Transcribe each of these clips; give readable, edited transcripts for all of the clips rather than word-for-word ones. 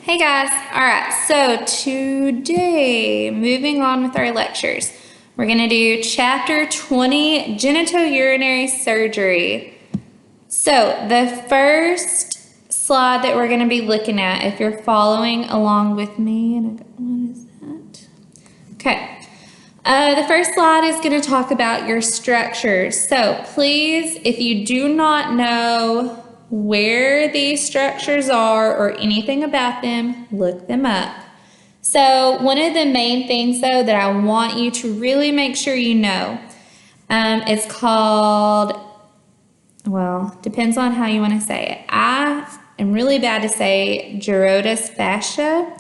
Hey guys, all right, so today, moving on with our lectures, we're gonna do chapter 20, genitourinary surgery. So the first slide that we're gonna be looking at, if you're following along with me, and what is that? Okay, the first slide is gonna talk about your structures. So please, if you do not know where these structures are or anything about them, look them up. So one of the main things though that I want you to really make sure you know, it's called, well, depends on how you want to say it. I am really bad to say gyrotous fascia.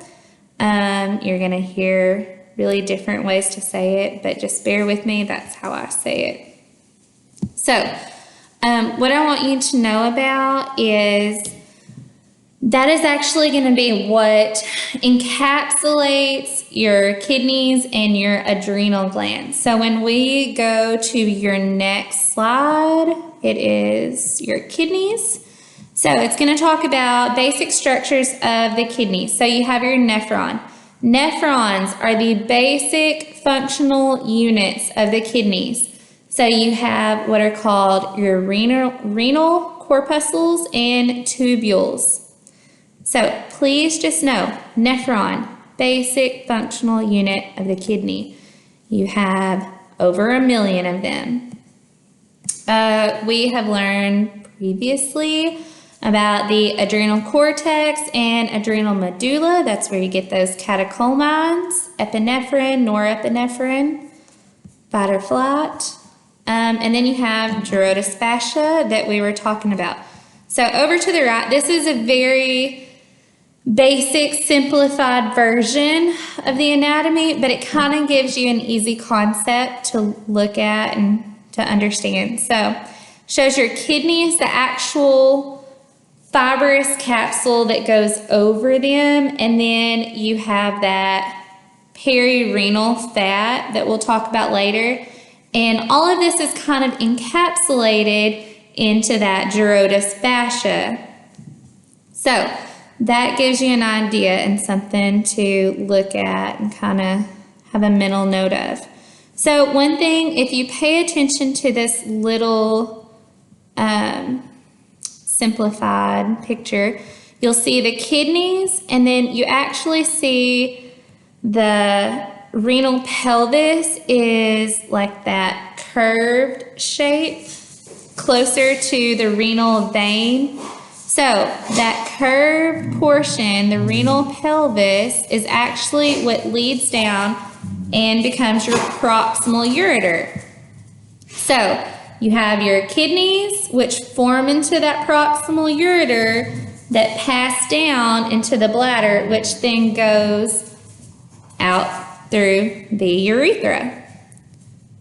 You're going to hear really different ways to say it, but just bear with me, that's how I say it. So, what I want you to know about is that is actually going to be what encapsulates your kidneys and your adrenal glands. So when we go to your next slide, it is your kidneys. So it's going to talk about basic structures of the kidney. So you have your nephron. Nephrons are the basic functional units of the kidneys. So you have what are called your renal corpuscles and tubules. So please just know, nephron, basic functional unit of the kidney. You have over 1 million of them. We have learned previously about the adrenal cortex and adrenal medulla. That's where you get those catecholamines, epinephrine, norepinephrine, fight or flight. And then you have gyrotous fascia that we were talking about. So over to the right, this is a very basic, simplified version of the anatomy, but it kind of gives you an easy concept to look at and to understand. So shows your kidneys, the actual fibrous capsule that goes over them, and then you have that perirenal fat that we'll talk about later. And all of this is kind of encapsulated into that gyrotous fascia. So that gives you an idea and something to look at and kind of have a mental note of. So one thing, if you pay attention to this little simplified picture, you'll see the kidneys, and then you actually see the renal pelvis is like that curved shape closer to the renal vein. So that curved portion, the renal pelvis, is actually what leads down and becomes your proximal ureter. So you have your kidneys, which form into that proximal ureter that pass down into the bladder, which then goes out through the urethra.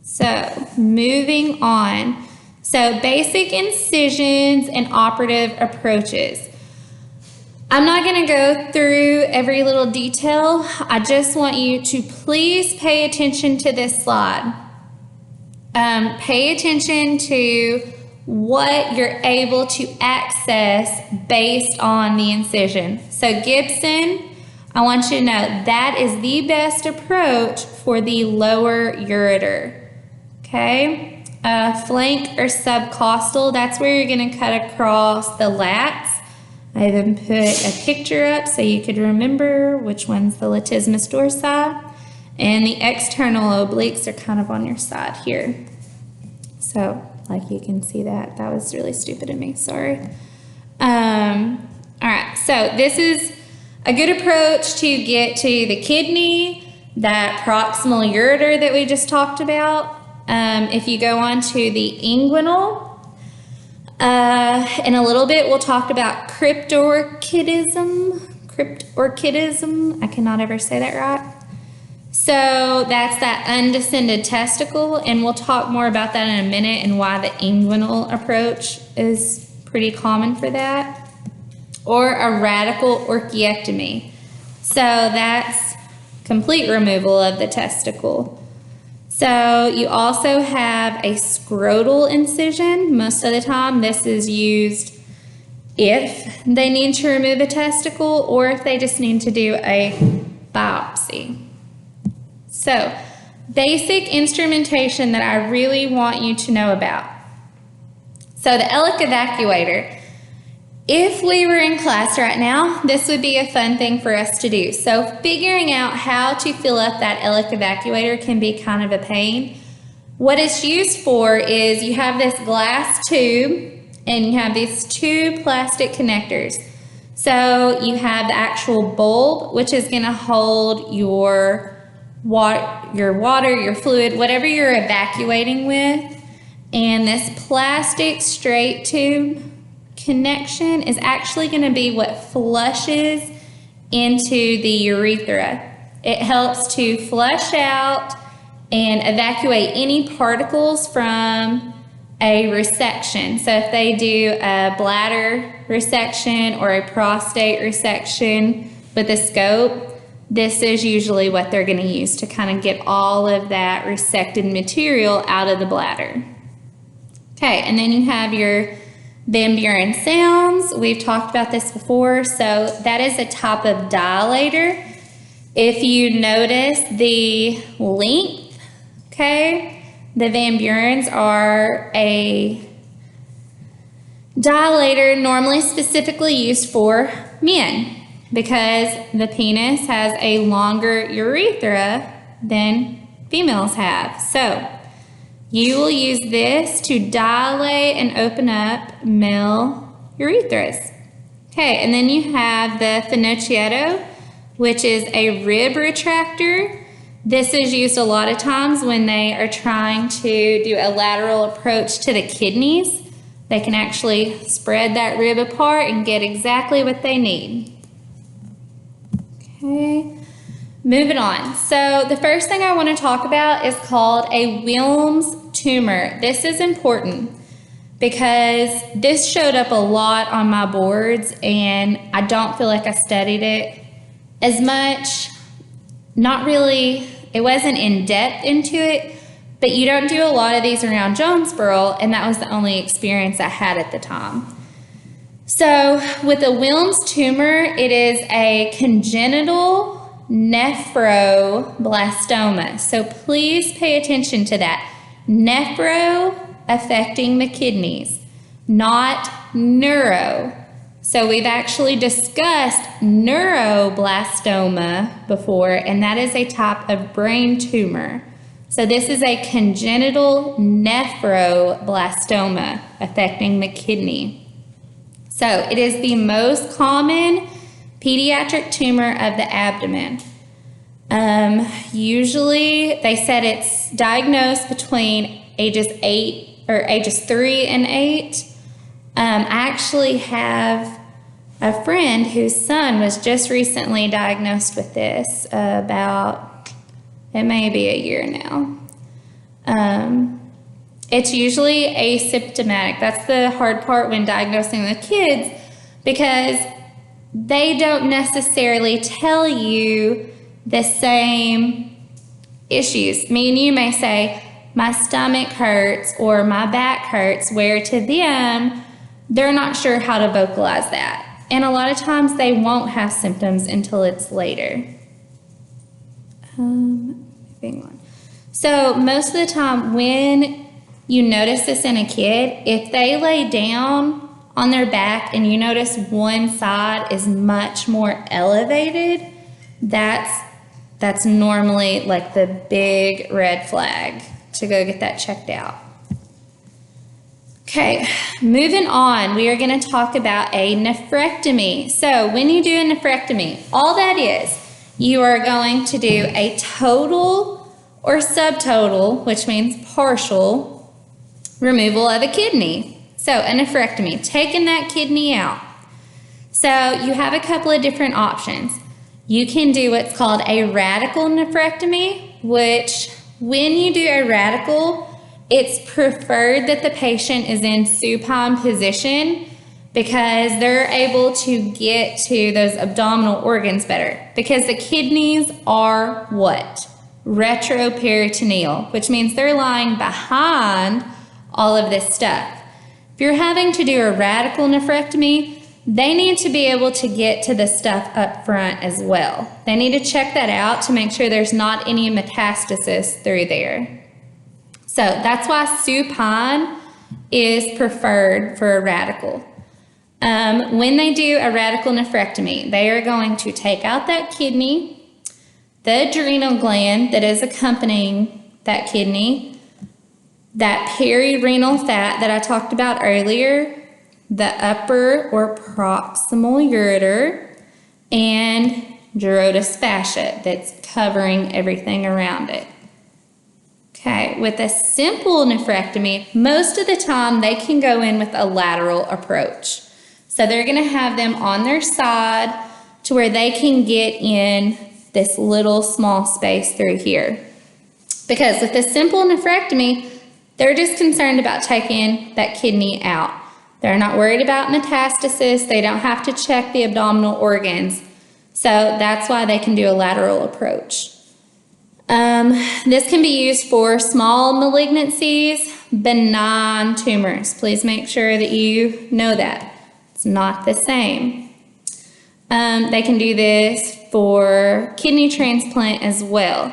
So moving on. So basic incisions and operative approaches. I'm not going to go through every little detail. I just want you to please pay attention to this slide. Pay attention to what you're able to access based on the incision. So Gibson, I want you to know that is the best approach for the lower ureter. Okay? Flank or subcostal, that's where you're going to cut across the lats. I even put a picture up so you could remember which one's the latissimus dorsi. And the external obliques are kind of on your side here. So, like you can see that. That was really stupid of me, sorry. All right, so this is a good approach to get to the kidney, that proximal ureter that we just talked about. If you go on to the inguinal, in a little bit we'll talk about cryptorchidism. I cannot ever say that right. So that's that undescended testicle, and we'll talk more about that in a minute and why the inguinal approach is pretty common for that. Or a radical orchiectomy. So that's complete removal of the testicle. So you also have a scrotal incision. Most of the time this is used if they need to remove a testicle or if they just need to do a biopsy. So, basic instrumentation that I really want you to know about. So the Ellick evacuator, if we were in class right now, this would be a fun thing for us to do. So figuring out how to fill up that Ellick evacuator can be kind of a pain. What it's used for is you have this glass tube and you have these two plastic connectors. So you have the actual bulb, which is going to hold your water, your fluid, whatever you're evacuating with. And this plastic straight tube connection is actually going to be what flushes into the urethra. It helps to flush out and evacuate any particles from a resection. So if they do a bladder resection or a prostate resection with a scope, this is usually what they're going to use to kind of get all of that resected material out of the bladder. Okay, and then you have your Van Buren sounds. We've talked about this before. So that is a type of dilator. If you notice the length, okay, the Van Burens are a dilator normally specifically used for men because the penis has a longer urethra than females have. So you will use this to dilate and open up male urethras. Okay, and then you have the Finocchietto, which is a rib retractor. This is used a lot of times when they are trying to do a lateral approach to the kidneys. They can actually spread that rib apart and get exactly what they need. Okay. Moving on. So the first thing I want to talk about is called a Wilms tumor. This is important because this showed up a lot on my boards and I don't feel like I studied it as much. Not really, it wasn't in depth into it, but you don't do a lot of these around Jonesboro, and that was the only experience I had at the time. So with a Wilms tumor, it is a congenital nephroblastoma. So please pay attention to that. Nephro affecting the kidneys, not neuro. So we've actually discussed neuroblastoma before, and that is a type of brain tumor. So this is a congenital nephroblastoma affecting the kidney. So it is the most common pediatric tumor of the abdomen. Usually they said it's diagnosed between ages 3 and 8. I actually have a friend whose son was just recently diagnosed with this it may be a year now. It's usually asymptomatic. That's the hard part when diagnosing the kids because they don't necessarily tell you the same issues. Me and you may say, my stomach hurts or my back hurts, where to them, they're not sure how to vocalize that. And a lot of times they won't have symptoms until it's later. Moving on. So most of the time when you notice this in a kid, if they lay down on their back and you notice one side is much more elevated, that's normally like the big red flag to go get that checked out. Okay, moving on, we are going to talk about a nephrectomy. So when you do a nephrectomy, all that is, you are going to do a total or subtotal, which means partial, removal of a kidney. So a nephrectomy, taking that kidney out. So you have a couple of different options. You can do what's called a radical nephrectomy, which when you do a radical, it's preferred that the patient is in supine position because they're able to get to those abdominal organs better. Because the kidneys are what? Retroperitoneal, which means they're lying behind all of this stuff. If you're having to do a radical nephrectomy, they need to be able to get to the stuff up front as well. They need to check that out to make sure there's not any metastasis through there. So that's why supine is preferred for a radical. When they do a radical nephrectomy, they are going to take out that kidney, the adrenal gland that is accompanying that kidney, that perirenal fat that I talked about earlier, the upper or proximal ureter, and Gerotis fascia that's covering everything around it. Okay, with a simple nephrectomy, most of the time they can go in with a lateral approach. So they're going to have them on their side to where they can get in this little small space through here. Because with a simple nephrectomy, they're just concerned about taking that kidney out. They're not worried about metastasis. They don't have to check the abdominal organs. So that's why they can do a lateral approach. This can be used for small malignancies, benign tumors. Please make sure that you know that. It's not the same. They can do this for kidney transplant as well.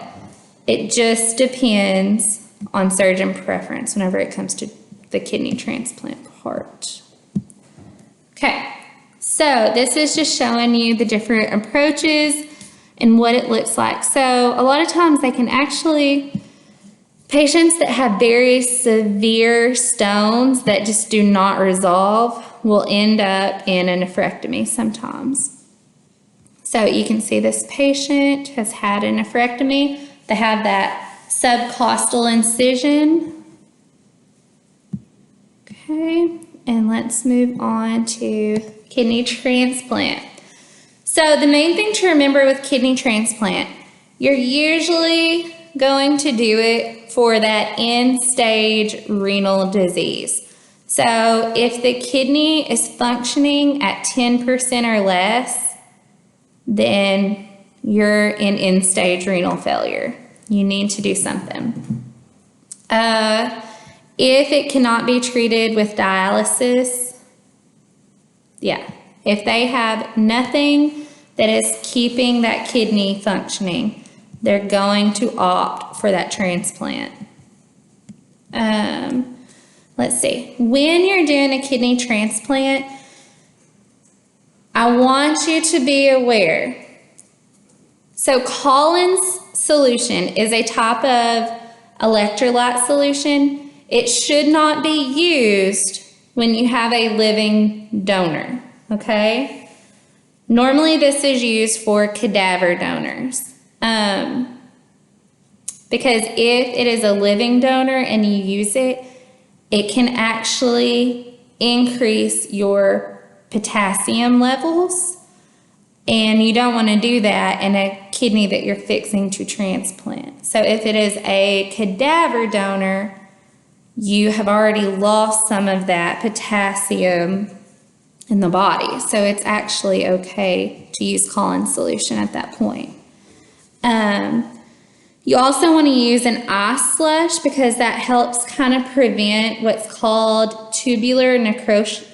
It just depends on surgeon preference whenever it comes to the kidney transplant part. Okay, so this is just showing you the different approaches and what it looks like. So a lot of times they can actually, patients that have very severe stones that just do not resolve will end up in a nephrectomy sometimes. So you can see this patient has had a nephrectomy. They have that subcostal incision. Okay, and let's move on to kidney transplant. So the main thing to remember with kidney transplant, you're usually going to do it for that end-stage renal disease. So if the kidney is functioning at 10% or less, then you're in end-stage renal failure. You need to do something. If it cannot be treated with dialysis, if they have nothing that is keeping that kidney functioning, they're going to opt for that transplant. Let's see. When you're doing a kidney transplant, I want you to be aware. So Collins solution is a type of electrolyte solution. It should not be used when you have a living donor, okay? Normally this is used for cadaver donors. Because if it is a living donor and you use it, it can actually increase your potassium levels, and you don't want to do that in a kidney that you're fixing to transplant. So if it is a cadaver donor, you have already lost some of that potassium in the body. So it's actually okay to use Collins solution at that point. You also want to use an ice slush because that helps kind of prevent what's called tubular necrosis.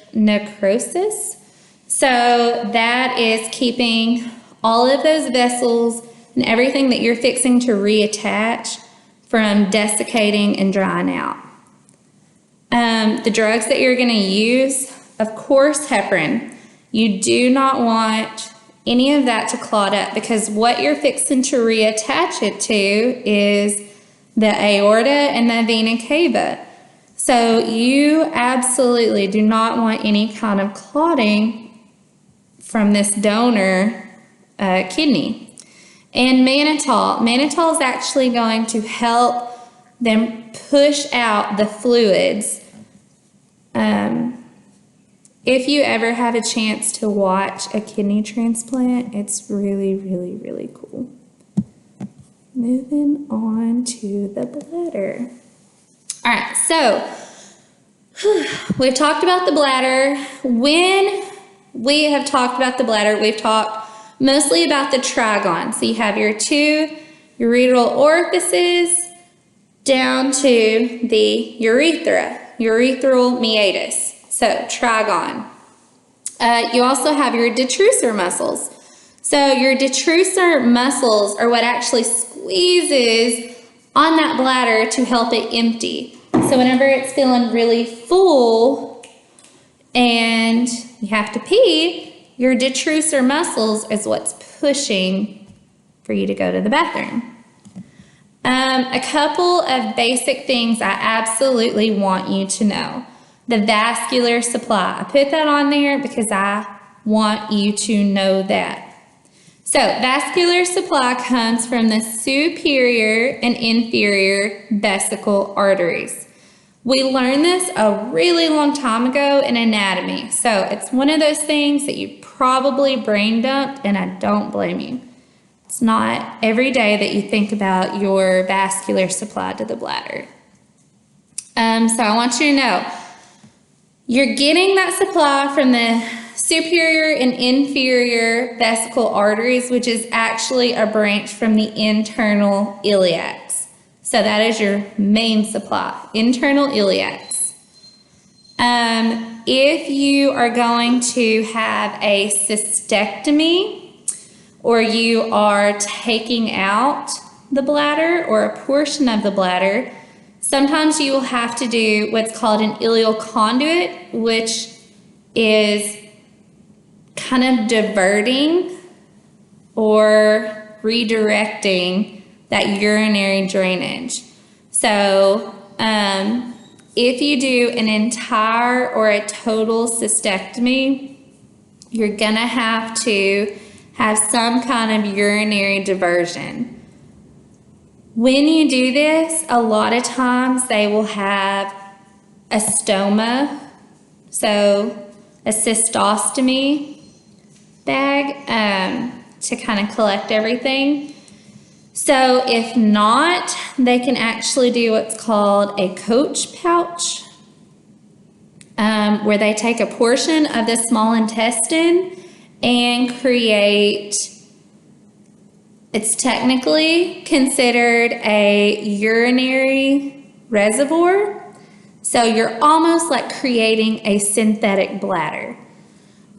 So that is keeping all of those vessels and everything that you're fixing to reattach from desiccating and drying out. The drugs that you're going to use, of course, heparin. You do not want any of that to clot up because what you're fixing to reattach it to is the aorta and the vena cava. So you absolutely do not want any kind of clotting from this donor kidney. And mannitol. Mannitol is actually going to help them push out the fluids. If you ever have a chance to watch a kidney transplant, it's really, really, really cool. Moving on to the bladder. All right, so we've talked about the bladder. When we have talked about the bladder, we've talked mostly about the trigon. So you have your two ureteral orifices down to the urethra, urethral meatus. So trigon. You also have your detrusor muscles. So your detrusor muscles are what actually squeezes on that bladder to help it empty. So whenever it's feeling really full and you have to pee, your detrusor muscles is what's pushing for you to go to the bathroom. A couple of basic things I absolutely want you to know. The vascular supply. I put that on there because I want you to know that. So vascular supply comes from the superior and inferior vesical arteries. We learned this a really long time ago in anatomy. So it's one of those things that you probably brain dumped, and I don't blame you. It's not every day that you think about your vascular supply to the bladder. So I want you to know, you're getting that supply from the superior and inferior vesical arteries, which is actually a branch from the internal iliacs. So that is your main supply, internal iliacs. If you are going to have a cystectomy, or you are taking out the bladder or a portion of the bladder, sometimes you will have to do what's called an ileal conduit, which is kind of diverting or redirecting that urinary drainage. So if you do an entire or a total cystectomy, you're gonna have to have some kind of urinary diversion. When you do this, a lot of times they will have a stoma, so a cystostomy bag to kind of collect everything. So if not, they can actually do what's called a coach pouch, where they take a portion of the small intestine and create, it's technically considered a urinary reservoir. So you're almost like creating a synthetic bladder.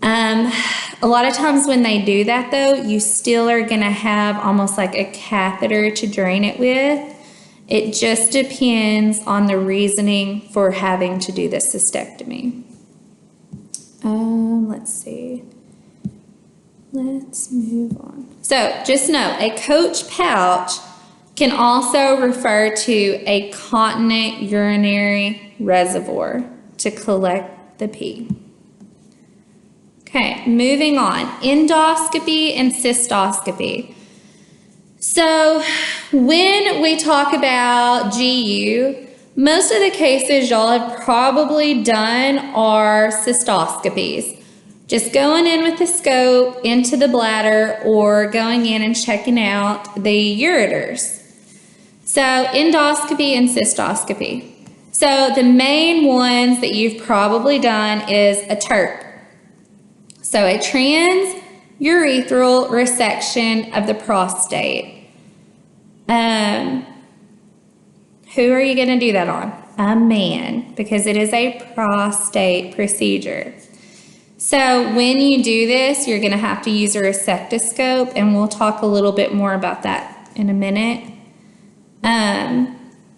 A lot of times when they do that though, you still are gonna have almost like a catheter to drain it with. It just depends on the reasoning for having to do the cystectomy. Let's see. Let's move on. So just know, a coach pouch can also refer to a continent urinary reservoir to collect the pee. Okay, moving on. Endoscopy and cystoscopy. So when we talk about GU, most of the cases y'all have probably done are cystoscopies. Just going in with the scope into the bladder or going in and checking out the ureters. So endoscopy and cystoscopy. So the main ones that you've probably done is a TURP. So a transurethral resection of the prostate. Who are you going to do that on? A man, because it is a prostate procedure. So when you do this, you're going to have to use a resectoscope, and we'll talk a little bit more about that in a minute.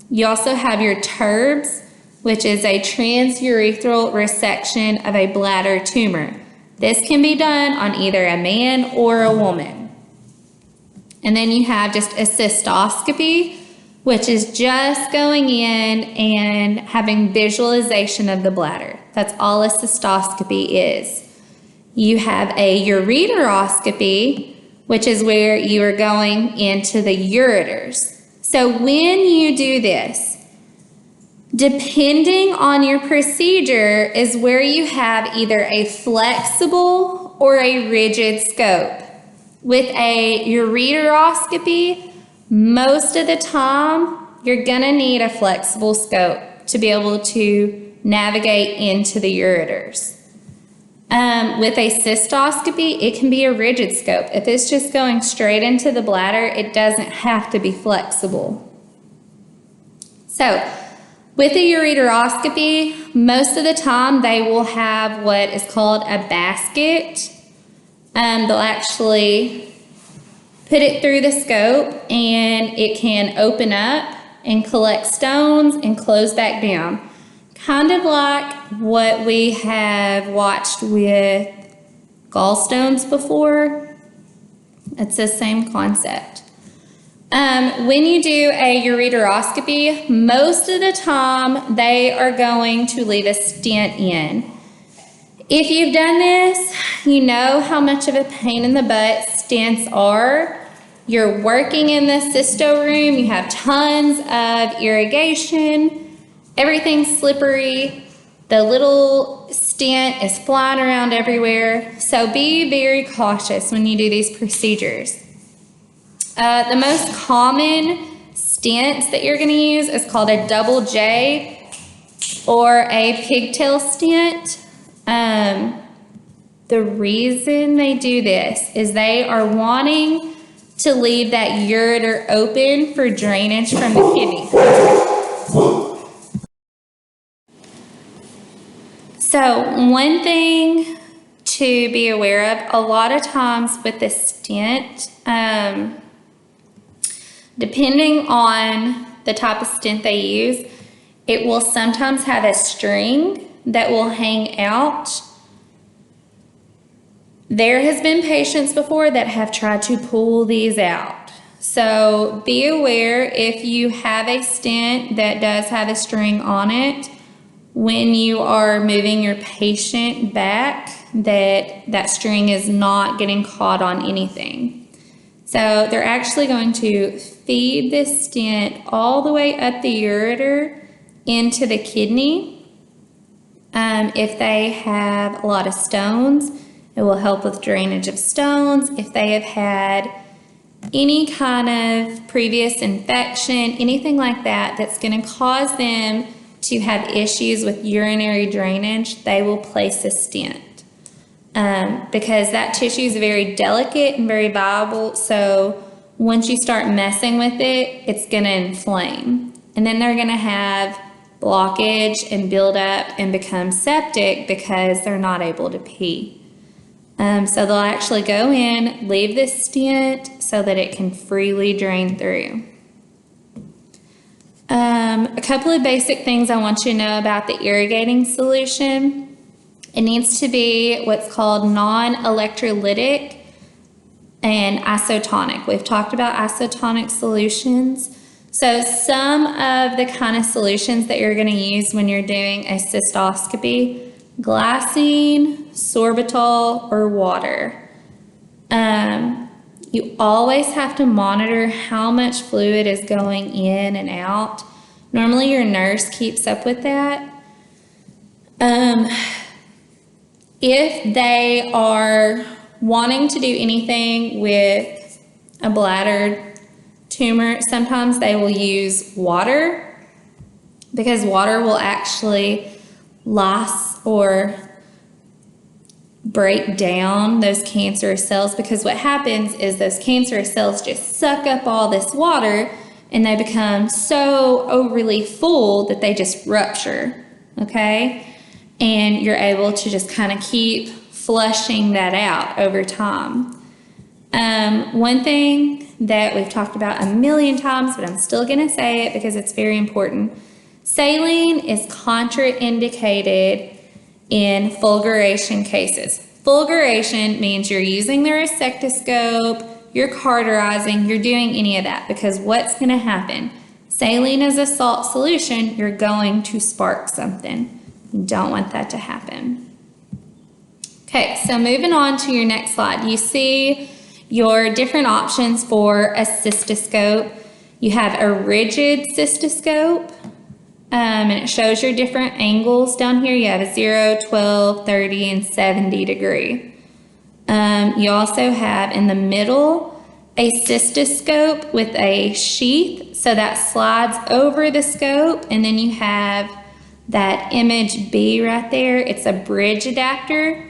You also have your TURBS, which is a transurethral resection of a bladder tumor. This can be done on either a man or a woman. And then you have just a cystoscopy, which is just going in and having visualization of the bladder. That's all a cystoscopy is. You have a ureteroscopy, which is where you are going into the ureters. So when you do this, depending on your procedure is where you have either a flexible or a rigid scope. With a ureteroscopy, most of the time, you're gonna need a flexible scope to be able to navigate into the ureters. With a cystoscopy, it can be a rigid scope. If it's just going straight into the bladder, it doesn't have to be flexible. So, With a ureteroscopy, most of the time they will have what is called a basket. They'll actually put it through the scope and it can open up and collect stones and close back down. Kind of like what we have watched with gallstones before. It's the same concept. When you do a ureteroscopy, most of the time they are going to leave a stent in. If you've done this, you know how much of a pain in the butt stents are. You're working in the cysto room, you have tons of irrigation, everything's slippery, the little stent is flying around everywhere, so be very cautious when you do these procedures. The most common stents that you're going to use is called a double J or a pigtail stent. The reason they do this is they are wanting to leave that ureter open for drainage from the kidney. So one thing to be aware of, a lot of times with the stent, depending on the type of stent they use, it will sometimes have a string that will hang out. There has been patients before that have tried to pull these out. So be aware if you have a stent that does have a string on it, when you are moving your patient back, that string is not getting caught on anything. So they're actually going to feed this stent all the way up the ureter into the kidney. If they have a lot of stones, it will help with drainage of stones. If they have had any kind of previous infection, anything like that, that's going to cause them to have issues with urinary drainage, they will place a stent. Because that tissue is very delicate and very viable, so once you start messing with it, it's going to inflame. And then they're going to have blockage and build up and become septic because they're not able to pee. So they'll actually go in, leave this stent so that it can freely drain through. A couple of basic things I want you to know about the irrigating solution. It needs to be what's called non-electrolytic and isotonic. We've talked about isotonic solutions. So some of the kind of solutions that you're going to use when you're doing a cystoscopy: glycine, sorbitol, or water. You always have to monitor how much fluid is going in and out. Normally your nurse keeps up with that. If they are wanting to do anything with a bladder tumor, sometimes they will use water, because water will actually lyse or break down those cancerous cells, because what happens is those cancerous cells just suck up all this water and they become so overly full that they just rupture, okay? And you're able to just kind of keep flushing that out over time. One thing that we've talked about a million times, but I'm still going to say it because it's very important: saline is contraindicated in fulguration cases. Fulguration means you're using the resectoscope, you're cauterizing, you're doing any of that, because what's going to happen? Saline is a salt solution, you're going to spark something. You don't want that to happen. Okay, so moving on to your next slide. You see your different options for a cystoscope. You have a rigid cystoscope, and it shows your different angles down here. You have a 0, 12, 30, and 70 degree. You also have in the middle a cystoscope with a sheath, so that slides over the scope, and then you have that image B right there. It's a bridge adapter.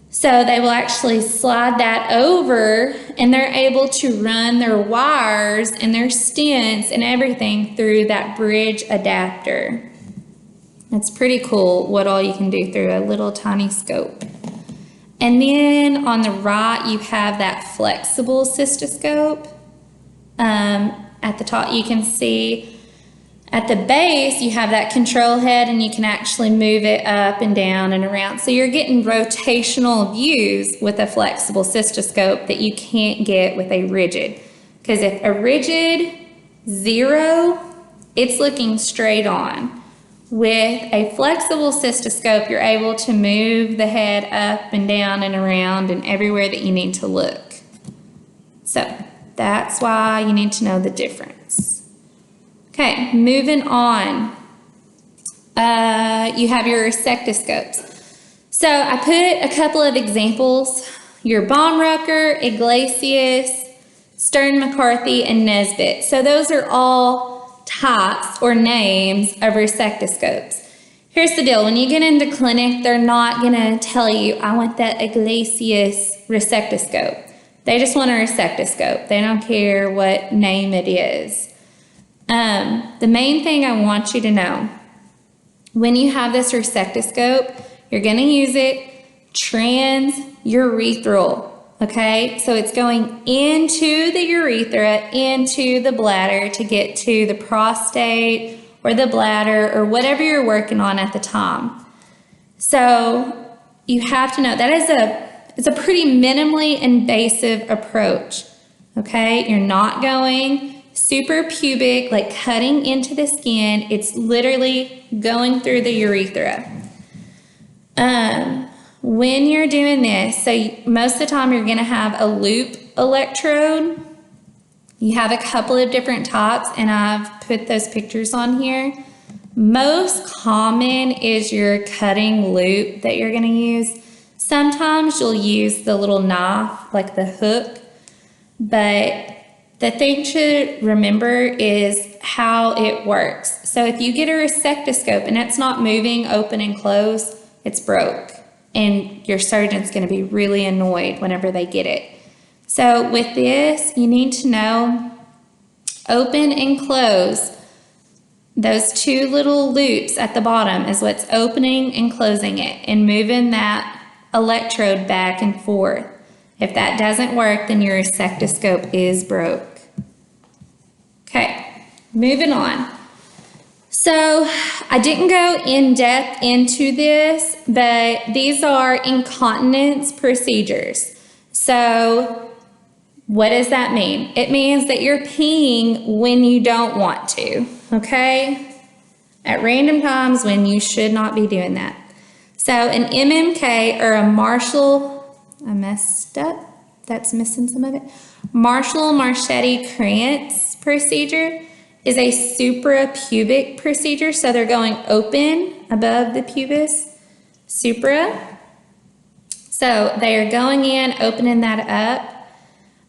So they will actually slide that over and they're able to run their wires and their stents and everything through that bridge adapter. It's pretty cool what all you can do through a little tiny scope. And then on the right, you have that flexible cystoscope. At the top, you can see at the base, you have that control head and you can actually move it up and down and around. So you're getting rotational views with a flexible cystoscope that you can't get with a rigid. Because if a rigid 0, it's looking straight on. With a flexible cystoscope, you're able to move the head up and down and around and everywhere that you need to look. So that's why you need to know the difference. Okay, moving on. You have your resectoscopes. So I put a couple of examples. Your Baumrucker, Iglesias, Stern McCarthy, and Nesbitt. So those are all types or names of resectoscopes. Here's the deal. When you get into clinic, they're not going to tell you, I want that Iglesias resectoscope. They just want a resectoscope. They don't care what name it is. The main thing I want you to know, when you have this resectoscope, you're going to use it transurethral, okay? So it's going into the urethra, into the bladder to get to the prostate or the bladder or whatever you're working on at the time. So you have to know that it's a pretty minimally invasive approach, okay? You're not going super pubic, like cutting into the skin. It's literally going through the urethra. When you're doing this, so most of the time you're going to have a loop electrode. You have a couple of different types, and I've put those pictures on here. Most common is your cutting loop that you're going to use. Sometimes you'll use the little knife, like the hook, but the thing to remember is how it works. So if you get a resectoscope and it's not moving open and close, it's broke. And your surgeon's going to be really annoyed whenever they get it. So with this, you need to know open and close. Those two little loops at the bottom is what's opening and closing it and moving that electrode back and forth. If that doesn't work, then your resectoscope is broke. Okay, moving on. So I didn't go in depth into this, but these are incontinence procedures. So what does that mean? It means that you're peeing when you don't want to, okay? At random times when you should not be doing that. So an MMK or a I messed up, that's missing some of it. Marshall-Marchetti-Krantz procedure is a suprapubic procedure. So they're going open above the pubis, supra. So they are going in, opening that up.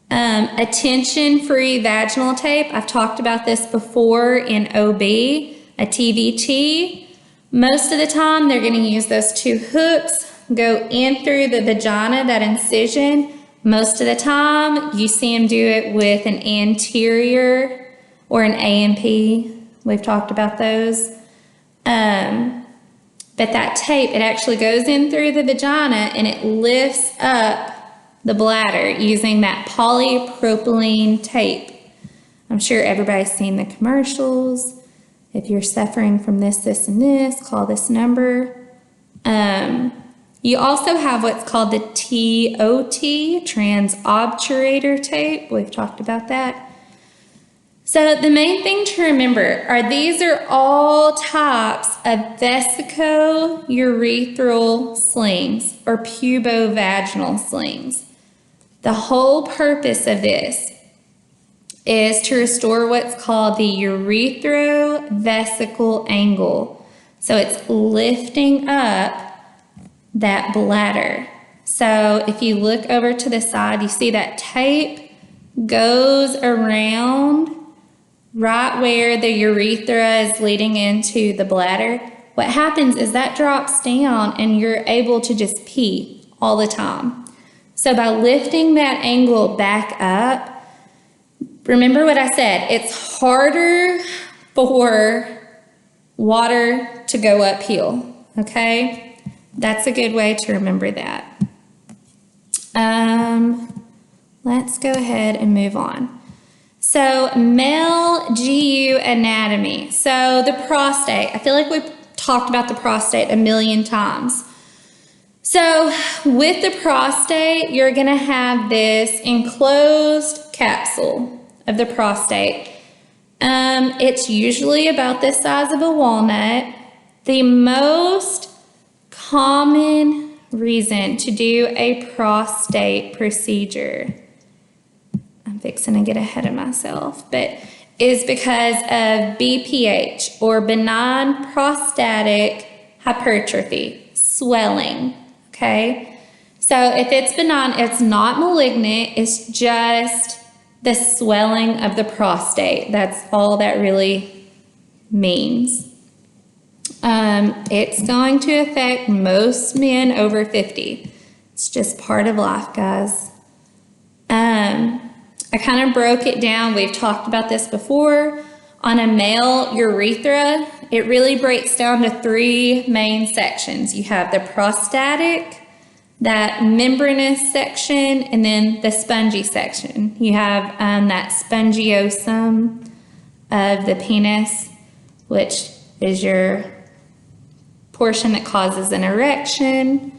A tension-free vaginal tape. I've talked about this before in OB, a TVT. Most of the time, they're going to use those two hooks, go in through the vagina, that incision. Most of the time, you see them do it with an anterior or an AMP. We've talked about those. But that tape, it actually goes in through the vagina and it lifts up the bladder using that polypropylene tape. I'm sure everybody's seen the commercials. If you're suffering from this, and this, call this number. You also have what's called the TOT, transobturator tape. We've talked about that. So the main thing to remember are these are all types of vesico-urethral slings or pubovaginal slings. The whole purpose of this is to restore what's called the urethrovesical angle. So it's lifting up that bladder. So if you look over to the side, you see that tape goes around right where the urethra is leading into the bladder. What happens is that drops down and you're able to just pee all the time. So by lifting that angle back up, remember what I said, it's harder for water to go uphill, okay? That's a good way to remember that. Let's go ahead and move on. So male GU anatomy. So the prostate, I feel like we've talked about the prostate a million times. So with the prostate, you're gonna have this enclosed capsule of the prostate. It's usually about the size of a walnut. The most common reason to do a prostate procedure, I'm fixing to get ahead of myself, but is because of BPH, or benign prostatic hypertrophy, swelling, okay? So if it's benign, it's not malignant, it's just the swelling of the prostate. That's all that really means. It's going to affect most men over 50. It's just part of life, guys. I kind of broke it down. We've talked about this before. On a male urethra, it really breaks down to 3 main sections. You have the prostatic, that membranous section, and then the spongy section. You have that spongiosum of the penis, which is your portion that causes an erection.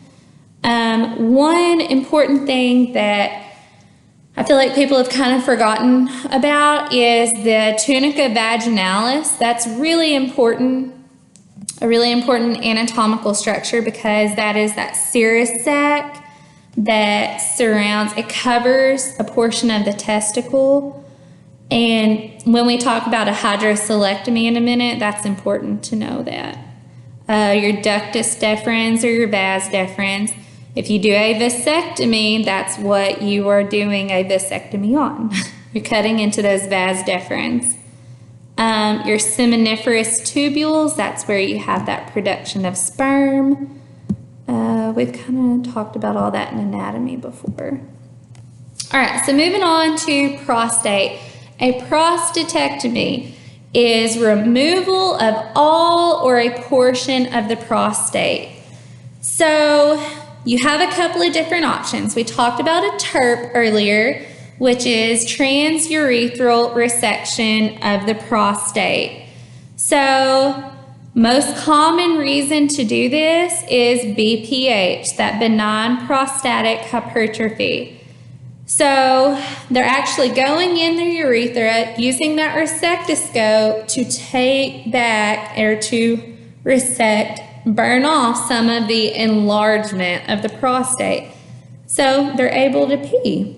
One important thing that I feel like people have kind of forgotten about is the tunica vaginalis. That's really important, a really important anatomical structure, because that is that serous sac that surrounds, it covers a portion of the testicle. And when we talk about a hydrocelectomy in a minute, that's important to know that. Your ductus deferens or your vas deferens. If you do a vasectomy, that's what you are doing a vasectomy on. You're cutting into those vas deferens. Your seminiferous tubules, that's where you have that production of sperm. We've kind of talked about all that in anatomy before. All right, so moving on to prostate. A prostatectomy is removal of all or a portion of the prostate. So you have a couple of different options. We talked about a TURP earlier, which is transurethral resection of the prostate. So most common reason to do this is BPH, that benign prostatic hypertrophy. So they're actually going in the urethra using that resectoscope to take back or to resect, burn off some of the enlargement of the prostate. So they're able to pee.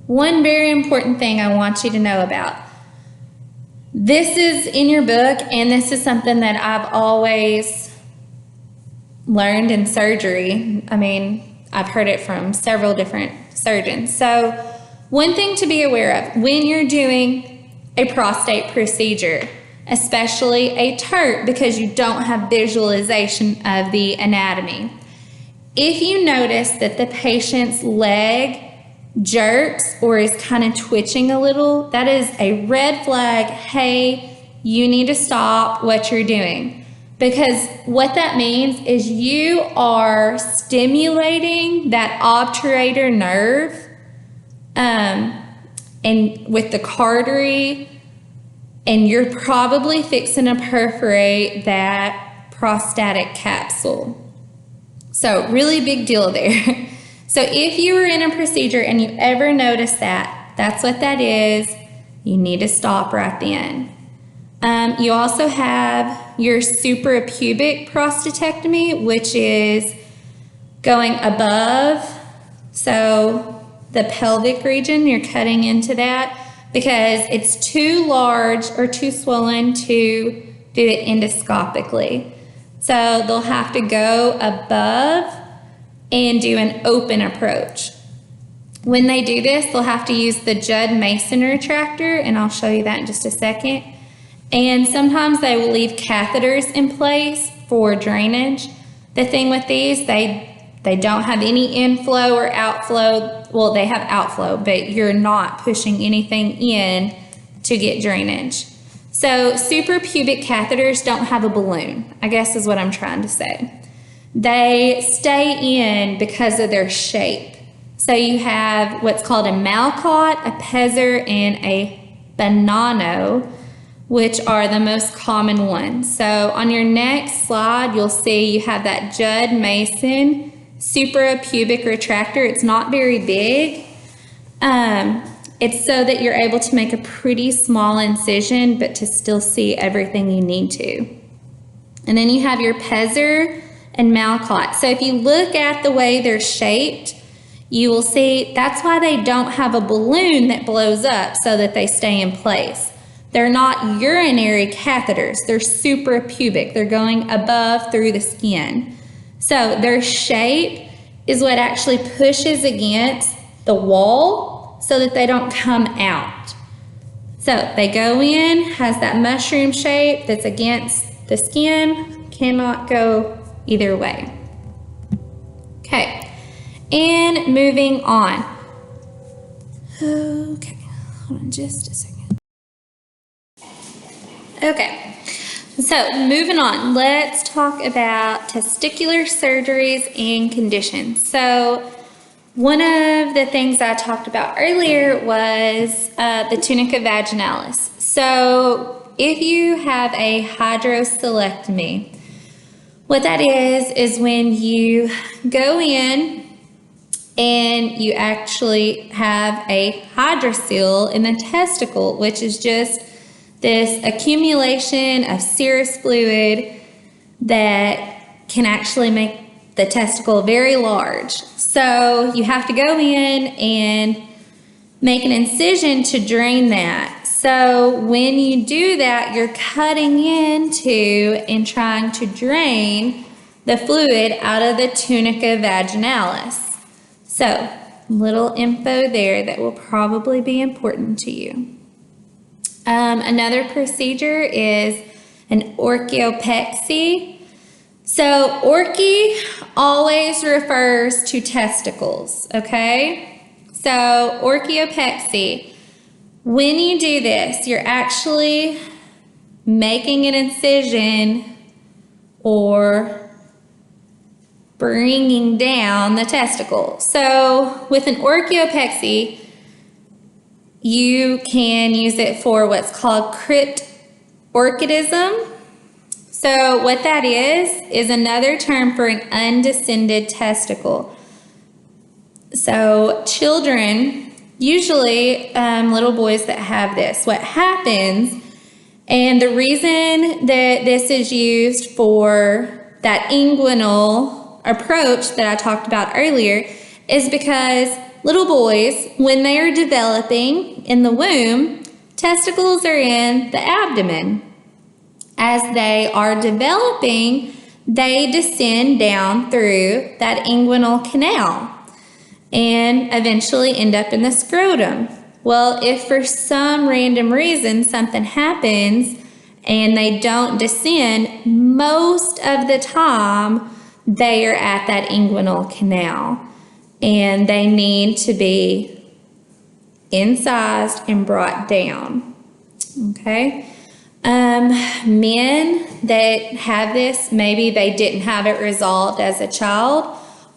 One very important thing I want you to know about. This is in your book, and this is something that I've always learned in surgery. I mean, I've heard it from several different surgeons. So one thing to be aware of when you're doing a prostate procedure, especially a TURP, because you don't have visualization of the anatomy. If you notice that the patient's leg jerks or is kind of twitching a little, that is a red flag. Hey, you need to stop what you're doing. Because what that means is you are stimulating that obturator nerve and with the cautery, and you're probably fixing to perforate that prostatic capsule. So really big deal there. So if you were in a procedure and you ever notice that, that's what that is. You need to stop right then. You also have your suprapubic prostatectomy, which is going above, so the pelvic region, you're cutting into that because it's too large or too swollen to do it endoscopically. So they'll have to go above and do an open approach. When they do this, they'll have to use the Judd-Mason retractor, and I'll show you that in just a second. And sometimes they will leave catheters in place for drainage. The thing with these, they don't have any inflow or outflow. Well, they have outflow, but you're not pushing anything in to get drainage. So suprapubic catheters don't have a balloon, I guess is what I'm trying to say. They stay in because of their shape. So you have what's called a Malcott, a Pezer, and a Bonanno, which are the most common ones. So on your next slide, you'll see you have that Judd Mason suprapubic retractor. It's not very big. It's so that you're able to make a pretty small incision, but to still see everything you need to. And then you have your Pezer and Malcott. So if you look at the way they're shaped, you will see that's why they don't have a balloon that blows up so that they stay in place. They're not urinary catheters. They're suprapubic. They're going above through the skin. So their shape is what actually pushes against the wall so that they don't come out. So they go in, has that mushroom shape that's against the skin, cannot go either way. Okay, and moving on. Okay, hold on just a second. Okay, so moving on, let's talk about testicular surgeries and conditions. So one of the things I talked about earlier was the tunica vaginalis. So if you have a hydrocelectomy, what that is when you go in and you actually have a hydrocele in the testicle, which is just this accumulation of serous fluid that can actually make the testicle very large. So you have to go in and make an incision to drain that. So when you do that, you're cutting into and trying to drain the fluid out of the tunica vaginalis. So little info there that will probably be important to you. Another procedure is an orchiopexy. So orchi always refers to testicles, okay? So orchiopexy, when you do this, you're actually making an incision or bringing down the testicle. So with an orchiopexy, you can use it for what's called cryptorchidism. So what that is another term for an undescended testicle. So children, usually little boys that have this, what happens, and the reason that this is used for that inguinal approach that I talked about earlier is because little boys, when they are developing in the womb, testicles are in the abdomen. As they are developing, they descend down through that inguinal canal and eventually end up in the scrotum. Well, if for some random reason something happens and they don't descend, most of the time they are at that inguinal canal and they need to be incised and brought down, okay? Men that have this, maybe they didn't have it resolved as a child,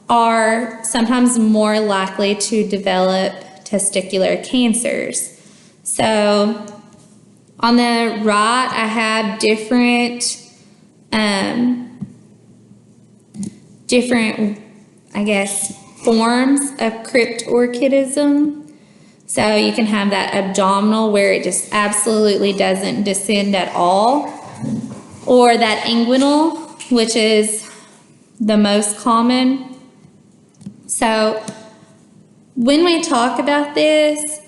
are sometimes more likely to develop testicular cancers. So on the right, I have different, I guess, forms of cryptorchidism. So you can have that abdominal where it just absolutely doesn't descend at all, or that inguinal, which is the most common. So when we talk about this,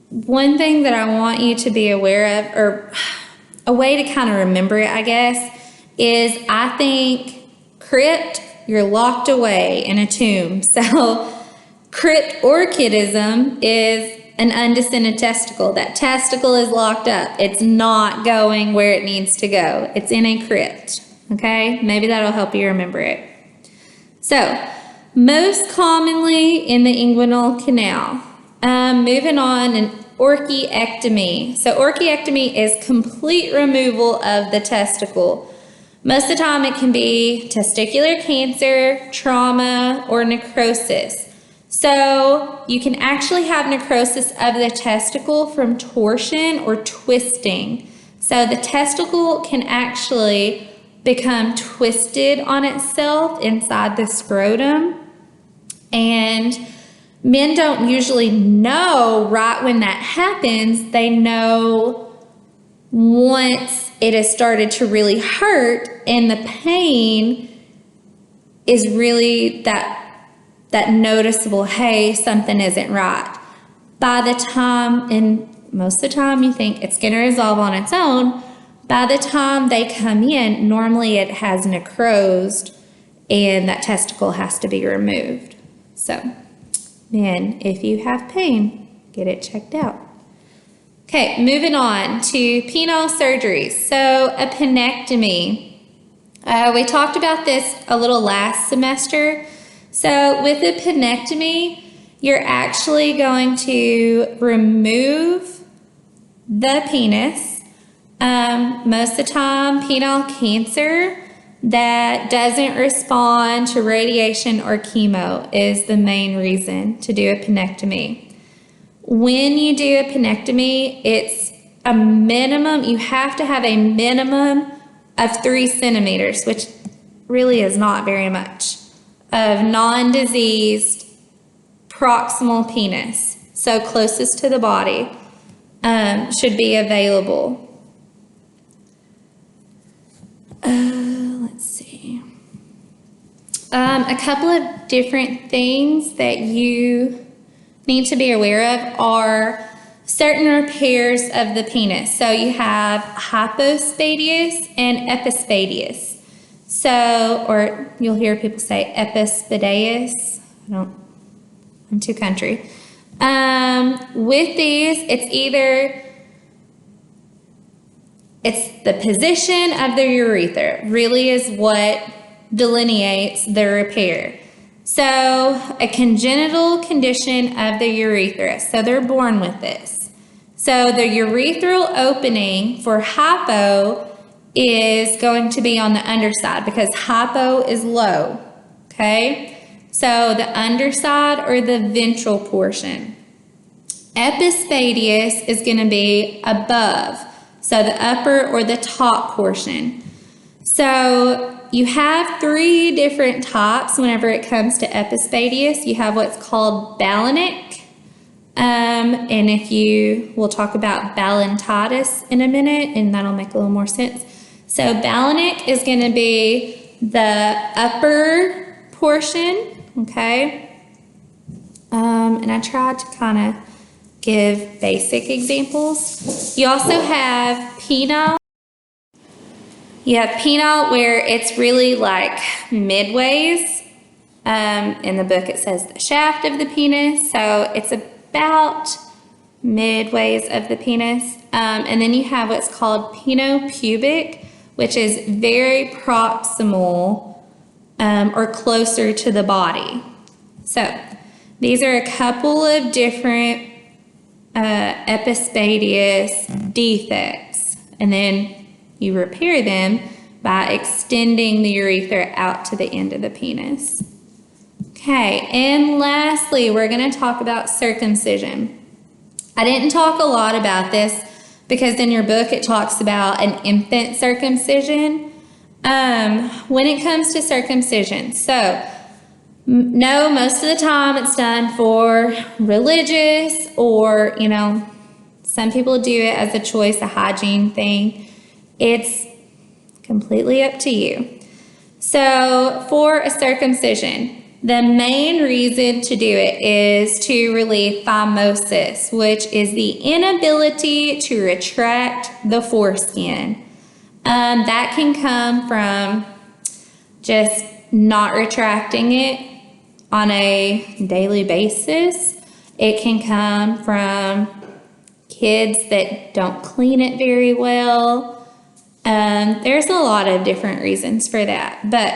one thing that I want you to be aware of, or a way to kind of remember it, I guess, is I think crypt, you're locked away in a tomb. So cryptorchidism is an undescended testicle. That testicle is locked up. It's not going where it needs to go. It's in a crypt, okay? Maybe that'll help you remember it. So, most commonly in the inguinal canal. Moving on, an orchiectomy. So, orchiectomy is complete removal of the testicle. Most of the time, it can be testicular cancer, trauma, or necrosis. So, you can actually have necrosis of the testicle from torsion or twisting. So, the testicle can actually become twisted on itself inside the scrotum, and men don't usually know right when that happens. They know once it has started to really hurt and the pain is really that noticeable, hey, something isn't right. By the time, and most of the time you think it's going to resolve on its own, by the time they come in, normally it has necrosed and that testicle has to be removed. So then if you have pain, get it checked out. Okay, moving on to penile surgeries. So a penectomy. We talked about this a little last semester. So with a penectomy, you're actually going to remove the penis. Most of the time, penile cancer that doesn't respond to radiation or chemo is the main reason to do a penectomy. When you do a penectomy, it's a minimum, you have to have a minimum of 3 centimeters, which really is not very much, of non-diseased proximal penis, so closest to the body, should be available. Let's see. A couple of different things that you need to be aware of are certain repairs of the penis. So you have hypospadias and epispadias. So, or you'll hear people say epispadias. I'm too country. With these, it's the position of the urethra really is what delineates the repair. So a congenital condition of the urethra. So they're born with this. So the urethral opening for hypo is going to be on the underside because hypo is low. Okay? So the underside or the ventral portion. Epispadias is going to be above. So the upper or the top portion. So you have 3 different types whenever it comes to epispadias. You have what's called Balanic. And we'll talk about Balanitis in a minute, and that'll make a little more sense. So Balanic is going to be the upper portion, okay? And I tried to kind of give basic examples. You also have penile. You have penile where it's really like midways. In the book it says the shaft of the penis, so it's about midways of the penis. And then you have what's called penopubic, which is very proximal or closer to the body. So these are a couple of different epispadias defects, and then you repair them by extending the urethra out to the end of the penis. Okay, and lastly, we're going to talk about circumcision. I didn't talk a lot about this because in your book it talks about an infant circumcision. When it comes to circumcision, so no, most of the time it's done for religious or, some people do it as a choice, a hygiene thing. It's completely up to you. So for a circumcision, the main reason to do it is to relieve phimosis, which is the inability to retract the foreskin. That can come from just not retracting it on a daily basis. It can come from kids that don't clean it very well. There's a lot of different reasons for that, but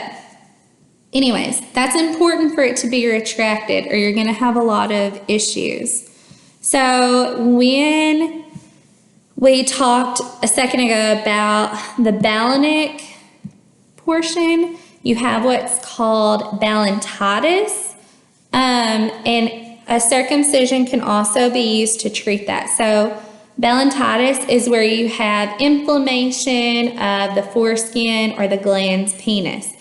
Anyways, that's important for it to be retracted or you're going to have a lot of issues. So when we talked a second ago about the Balanic portion, you have what's called Balantatis, and a circumcision can also be used to treat that. So Balantatis is where you have inflammation of the foreskin or the glans penis.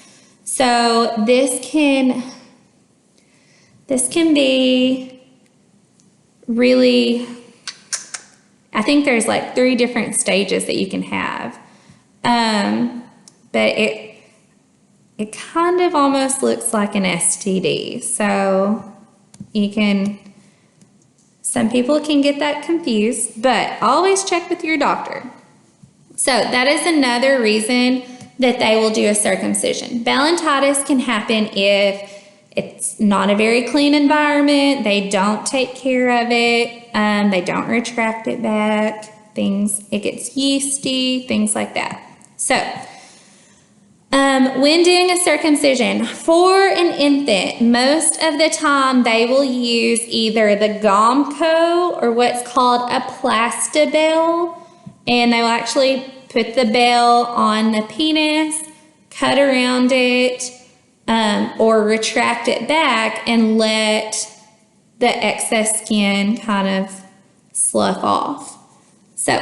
So this can be really, I think there's like 3 different stages that you can have. But it kind of almost looks like an STD. So some people can get that confused, but always check with your doctor. So that is another reason that they will do a circumcision. Balantitis can happen if it's not a very clean environment, they don't take care of it, they don't retract it back, it gets yeasty, things like that. So, when doing a circumcision, for an infant, most of the time they will use either the Gomco or what's called a Plastibell, and they will actually put the bell on the penis, cut around it, or retract it back and let the excess skin kind of slough off. So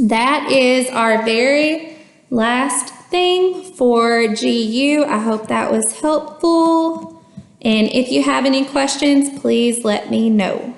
that is our very last thing for GU. I hope that was helpful. And if you have any questions, please let me know.